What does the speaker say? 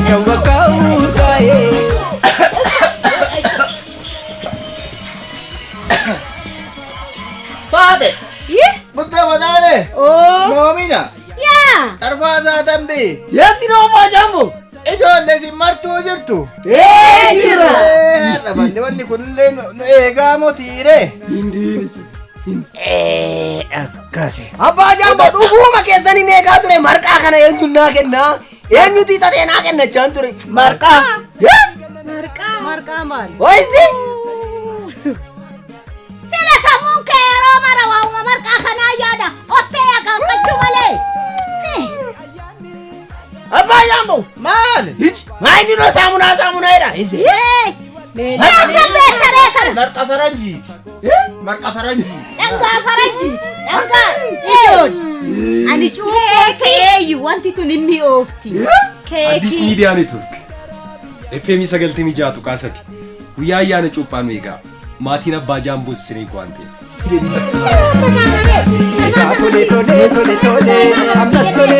Kawakau kae. Father. Yeah. Buta madare. Oh. Nomina. Yeah. Tarfaza dambi. Yes, no majambo. Ijoollee si martuu jirtu. Jira. Dhabanni wanni kunillee eegaa motiire. Akkasi. Abbaa jambo dhuguma keessan hin eegaa ture marqaa kana eenyuun naa kennaa? Eenyuti taatee naa kennachaan ture? Marqaa. Marqa maal? What is this? Sila samuun kee yeroo mara waa'uma marqaa kanaa yaada ottee akan qachuu malee. Abbaa jambo. Maal? Maa inni noo saamunaa jedha. Yaasan beektaree kana. Marqa faranjii. Marqa faranjii. Dhangaa faranjii. Dhangaa. Eeyoon. Ani cuubbee fe'eeyyu wanti tun inni oofti. Addis Miidiyaa Neetwork. FM 96.3 guyyaa ayyaana cuuphaan eegaa maatiin abbaa jaamboos isinii waante. Tole ammas tole